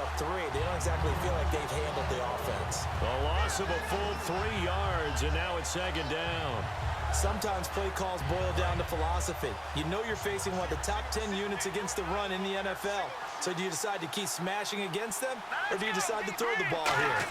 up 3. They don't exactly feel like they've handled the offense. A loss of a full 3 yards, and now it's second down. Sometimes play calls boil down to philosophy. You know you're facing one of the top 10 units against the run in the NFL. So do you decide to keep smashing against them, or do you decide to throw the ball here?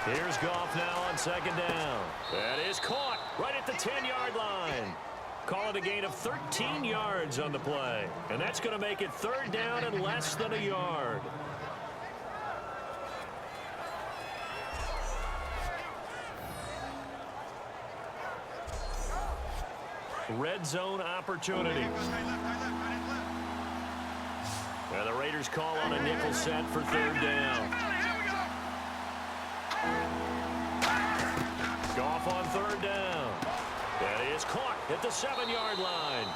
Here's Goff now on second down. That is caught right at the 10-yard line. Call it a gain of 13 yards on the play. And that's going to make it third down and less than a yard. Red zone opportunity. And the Raiders call on a nickel set for third down. Goff on third down. That is caught at the 7-yard line.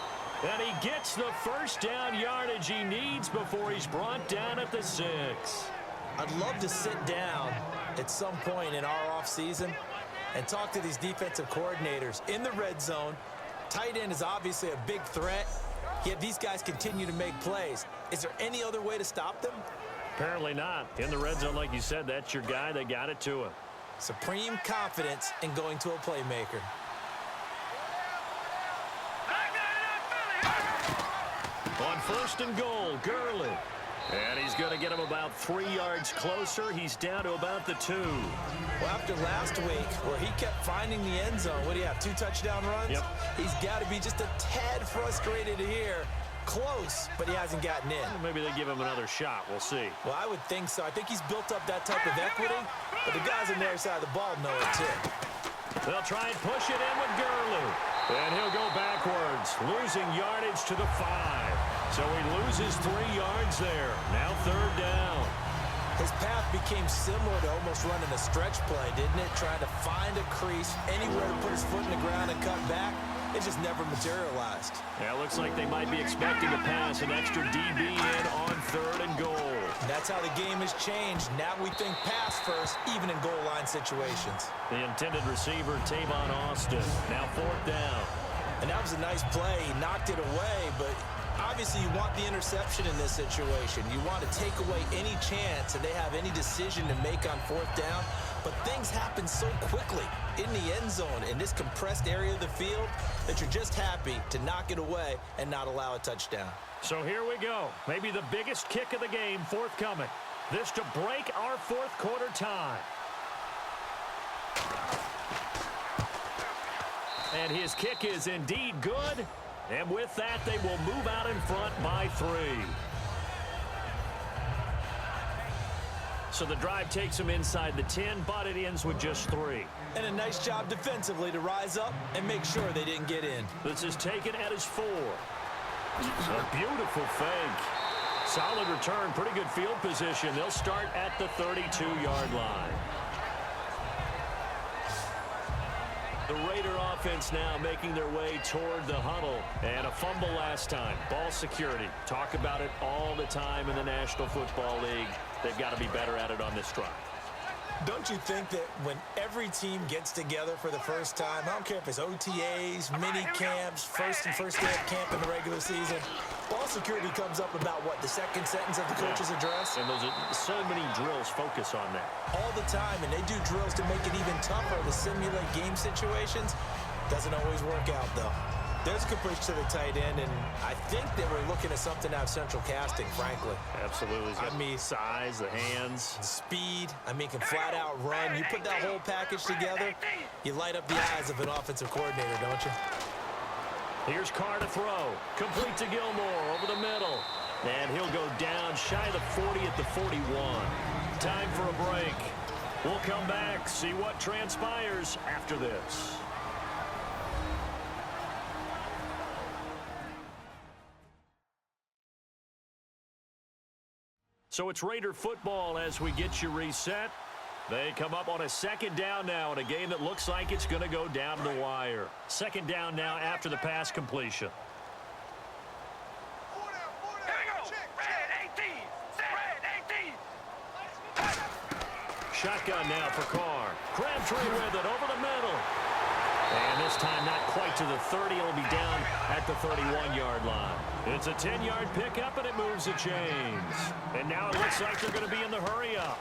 And he gets the first down yardage he needs before he's brought down at the 6. I'd love to sit down at some point in our offseason and talk to these defensive coordinators in the red zone. Tight end is obviously a big threat, yet these guys continue to make plays. Is there any other way to stop them? Apparently not. In the red zone, like you said, that's your guy. They got it to him. Supreme confidence in going to a playmaker. On first and goal, Gurley. And he's going to get him about 3 yards closer. He's down to about the 2. Well, after last week, where he kept finding the end zone, what do you have, 2 touchdown runs? Yep. He's got to be just a tad frustrated here. Close, but he hasn't gotten in. Well, maybe they give him another shot. We'll see. Well, I would think so. I think he's built up that type of equity, but the guys on the other side of the ball know it too. They'll try and push it in with Gurley. And he'll go backwards, losing yardage to the 5. So he loses 3 yards there. Now third down. His path became similar to almost running a stretch play, didn't it? Trying to find a crease, anywhere to put his foot in the ground and cut back. It just never materialized. Yeah, it looks like they might be expecting to pass an extra DB in on third and goal. And that's how the game has changed. Now we think pass first, even in goal line situations. The intended receiver, Tavon Austin. Now fourth down. And that was a nice play. He knocked it away, but obviously you want the interception in this situation. You want to take away any chance that they have any decision to make on fourth down. But things happen so quickly in the end zone in this compressed area of the field that you're just happy to knock it away and not allow a touchdown. So here we go. Maybe the biggest kick of the game forthcoming. This to break our fourth quarter tie. And his kick is indeed good. And with that, they will move out in front by 3. So the drive takes them inside the 10, but it ends with just 3. And a nice job defensively to rise up and make sure they didn't get in. This is taken at his 4. A beautiful fake. Solid return, pretty good field position. They'll start at the 32-yard line. The Raider offense now making their way toward the huddle. And a fumble last time. Ball security. Talk about it all the time in the National Football League. They've got to be better at it on this drive. Don't you think that when every team gets together for the first time, I don't care if it's OTAs, mini camps, first day of camp in the regular season, ball security comes up about, what, the second sentence of the coach's address? And those are so many drills focus on that. All the time, and they do drills to make it even tougher to simulate game situations. Doesn't always work out, though. There's a completion to the tight end, and I think they were looking at something out of central casting, frankly. Absolutely. I mean, size, the hands. Speed, I mean, can flat out run. You put that whole package together, you light up the eyes of an offensive coordinator, don't you? Here's Carr to throw. Complete to Gilmore over the middle. And he'll go down shy of the 40 at the 41. Time for a break. We'll come back, see what transpires after this. So it's Raider football as we get you reset. They come up on a second down now in a game that looks like it's going to go down the wire. Second down now after the pass completion. Shotgun now for Carr. Crabtree with it over the middle. And this time not quite to the 30. It'll be down at the 31-yard line. It's a 10-yard pickup, and it moves the chains. And now it looks like they're going to be in the hurry-up.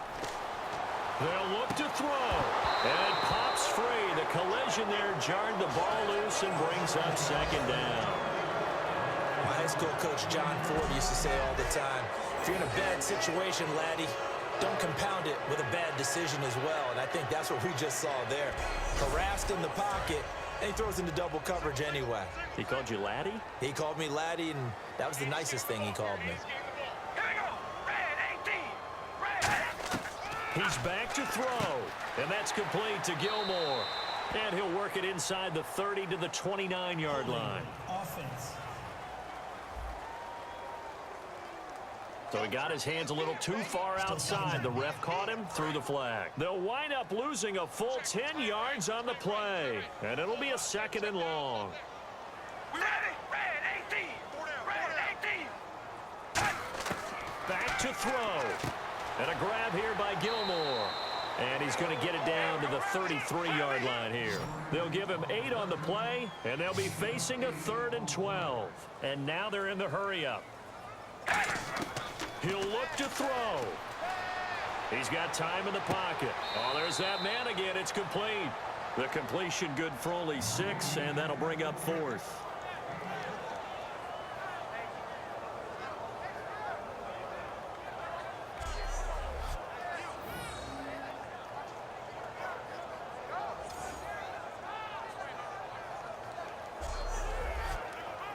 They'll look to throw. And it pops free. The collision there jarred the ball loose and brings up second down. My high school coach John Ford used to say all the time, if you're in a bad situation, laddie, don't compound it with a bad decision as well. And I think that's what we just saw there. Harassed in the pocket, and he throws into double coverage anyway. He called you laddie? He called me laddie, and that was the nicest thing he called me. He's back to throw, and that's complete to Gilmore. And he'll work it inside the 30 to the 29-yard line. Offense. So he got his hands a little too far outside. The ref caught him, threw the flag. They'll wind up losing a full 10 yards on the play. And it'll be a second and long. Back to throw. And a grab here by Gilmore. And he's going to get it down to the 33-yard line here. They'll give him 8 on the play, and they'll be facing a 3rd and 12. And now they're in the hurry-up. He'll look to throw. He's got time in the pocket. Oh, there's that man again. It's complete. The completion good for only 6, and that'll bring up 4th.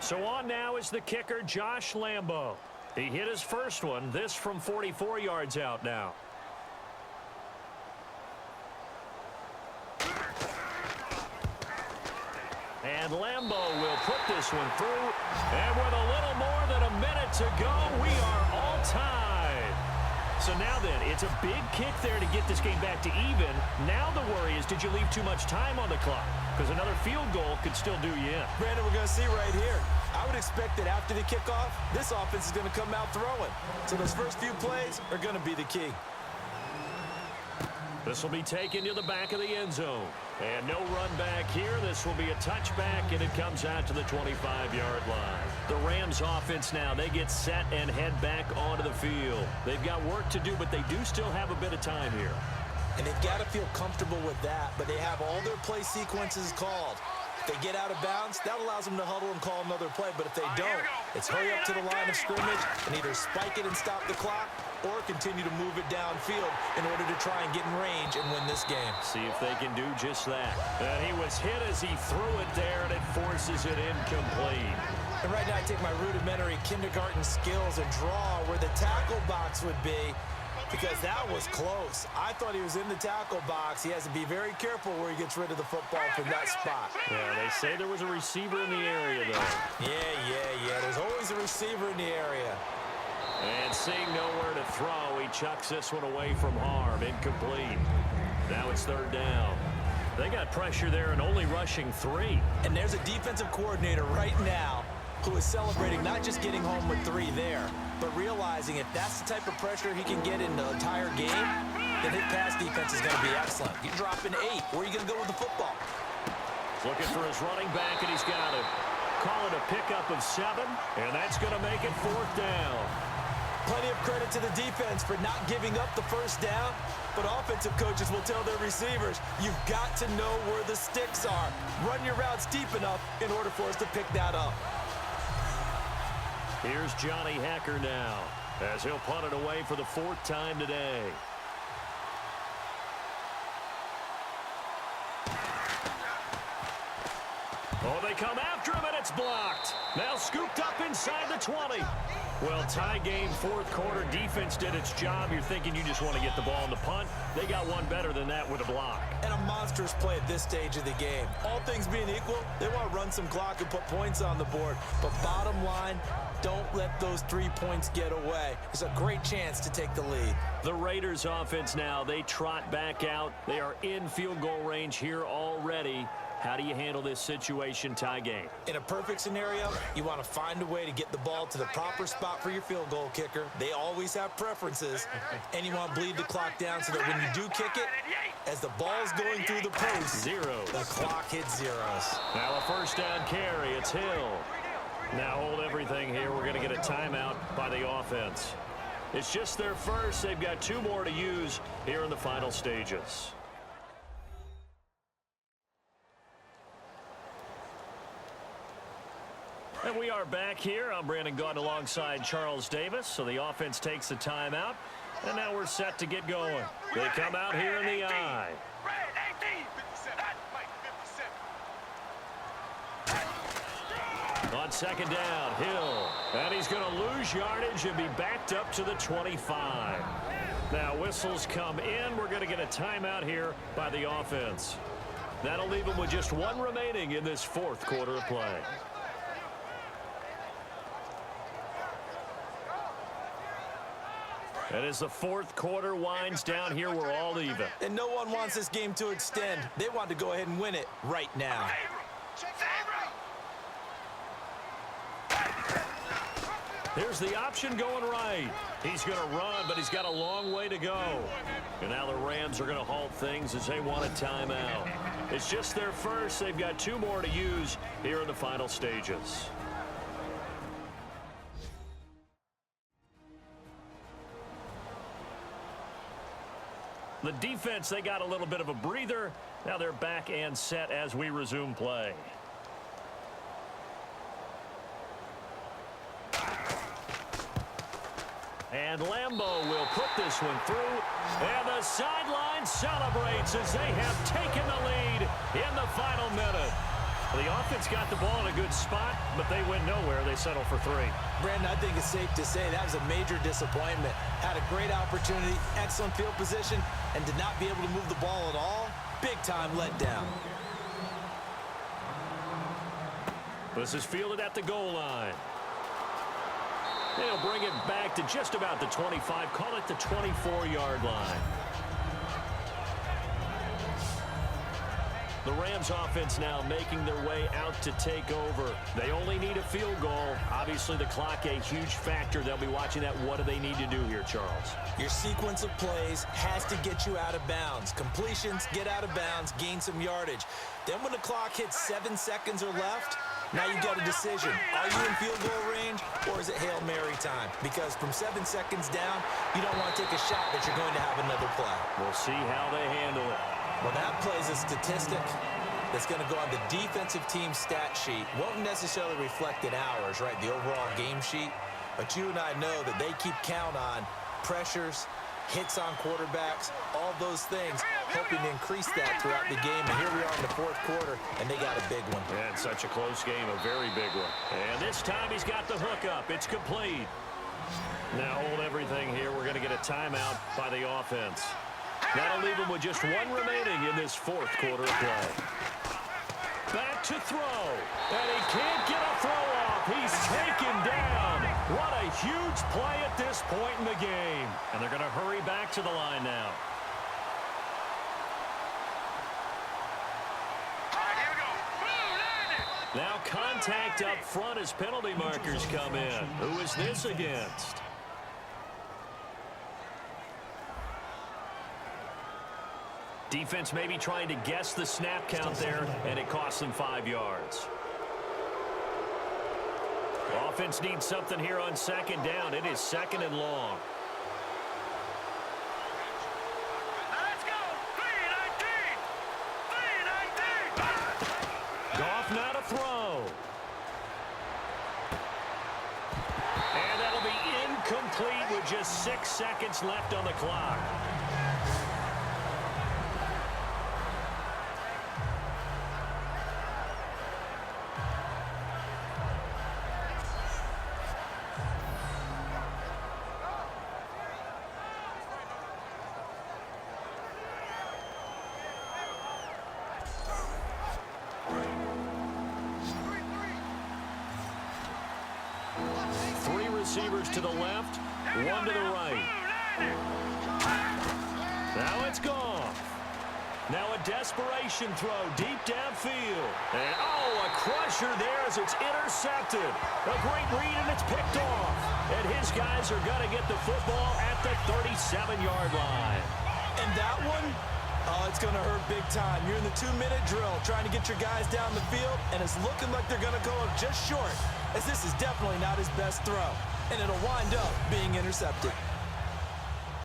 So on now is the kicker, Josh Lambo. He hit his first one, this from 44 yards out now. And Lambo will put this one through. And with a little more than a minute to go, we are all tied. So now then, it's a big kick there to get this game back to even. Now the worry is, did you leave too much time on the clock? Because another field goal could still do you in. Brandon, we're going to see right here. I would expect that after the kickoff, this offense is going to come out throwing. So those first few plays are going to be the key. This will be taken to the back of the end zone. And no run back here. This will be a touchback, and it comes out to the 25-yard line. The Rams offense now, they get set and head back onto the field. They've got work to do, but they do still have a bit of time here. And they've got to feel comfortable with that, but they have all their play sequences called. If they get out of bounds, that allows them to huddle and call another play. But if they don't, it's hurry up to the line of scrimmage and either spike it and stop the clock or continue to move it downfield in order to try and get in range and win this game. See if they can do just that. And he was hit as he threw it there, and it forces it incomplete. And right now I take my rudimentary kindergarten skills and draw where the tackle box would be, because that was close. I thought he was in the tackle box. He has to be very careful where he gets rid of the football from that spot. Yeah, they say there was a receiver in the area, though. Yeah. There's always a receiver in the area. And seeing nowhere to throw, he chucks this one away from harm. Incomplete. Now it's 3rd down. They got pressure there and only rushing 3. And there's a defensive coordinator right now who is celebrating not just getting home with 3 there, but realizing if that's the type of pressure he can get in the entire game, then his pass defense is going to be excellent. You're dropping 8. Where are you going to go with the football? Looking for his running back, and he's got it. Call it a pickup of 7, and that's going to make it 4th down. Plenty of credit to the defense for not giving up the first down, but offensive coaches will tell their receivers, you've got to know where the sticks are. Run your routes deep enough in order for us to pick that up. Here's Johnny Hacker now, as he'll punt it away for the 4th time today. Oh, they come after him, and it's blocked. Now scooped up inside the 20. Well, tie game, 4th quarter. Defense did its job. You're thinking you just want to get the ball in the punt. They got one better than that with a block. And a monstrous play at this stage of the game. All things being equal, they want to run some clock and put points on the board. But bottom line, don't let those 3 points get away. It's a great chance to take the lead. The Raiders offense now, they trot back out. They are in field goal range here already. How do you handle this situation tie game? In a perfect scenario, you want to find a way to get the ball to the proper spot for your field goal kicker. They always have preferences. And you want to bleed the clock down so that when you do kick it, as the ball's going through the post, the clock hits zeros. Now a first down carry. It's Hill. Now hold everything here. We're going to get a timeout by the offense. It's just their first. They've got 2 more to use here in the final stages. And we are back here. I'm Brandon Gaunt alongside Charles Davis. So the offense takes a timeout. And now we're set to get going. They come out here in the I. On second down, Hill. And he's going to lose yardage and be backed up to the 25. Now whistles come in. We're going to get a timeout here by the offense. That'll leave them with just 1 remaining in this 4th quarter of play. And as the 4th quarter winds down here, we're all even. And no one wants this game to extend. They want to go ahead and win it right now. Here's the option going right. He's going to run, but he's got a long way to go. And now the Rams are going to halt things as they want a timeout. It's just their first. They've got 2 more to use here in the final stages. The defense, they got a little bit of a breather. Now they're back and set as we resume play. And Lambeau will put this one through. And the sideline celebrates as they have taken the lead in the final minute. The offense got the ball in a good spot, but they went nowhere. They settle for 3. Brandon, I think it's safe to say that was a major disappointment. Had a great opportunity, excellent field position, and did not be able to move the ball at all. Big-time letdown. This is fielded at the goal line. They'll bring it back to just about the 25. Call it the 24-yard line. The Rams offense now making their way out to take over. They only need a field goal. Obviously, the clock a huge factor. They'll be watching that. What do they need to do here, Charles? Your sequence of plays has to get you out of bounds. Completions, get out of bounds, gain some yardage. Then when the clock hits 7 seconds or left, now you got a decision. Are you in field goal range, or is it Hail Mary time? Because from 7 seconds down, you don't want to take a shot that you're going to have another play. We'll see how they handle it. Well, that plays a statistic that's going to go on the defensive team stat sheet. Won't necessarily reflect in ours, right, the overall game sheet. But you and I know that they keep count on pressures, hits on quarterbacks, all those things, hoping to increase that throughout the game. And here we are in the 4th quarter, and they got a big one. And such a close game, a very big one. And this time he's got the hook up. It's complete. Now hold everything here. We're going to get a timeout by the offense. That'll leave him with just 1 remaining in this 4th quarter of play. Back to throw. And he can't get a throw off. He's taken down. What a huge play at this point in the game. And they're going to hurry back to the line now. Now contact up front as penalty markers come in. Who is this against? Defense maybe trying to guess the snap count there, and it costs them 5 yards. Offense needs something here on second down. It is 2nd and long. Let's go! 3-19! Goff now to throw. And that'll be incomplete with just 6 seconds left on the clock. Receivers to the left, 1 to the right. Now it's Goff. Now a desperate desperation throw deep downfield. And, oh, a crusher there as it's intercepted. A great read, and it's picked off. And his guys are going to get the football at the 37-yard line. And that one, oh, it's going to hurt big time. You're in the 2-minute drill trying to get your guys down the field, and it's looking like they're going to go up just short, as this is definitely not his best throw. And it'll wind up being intercepted.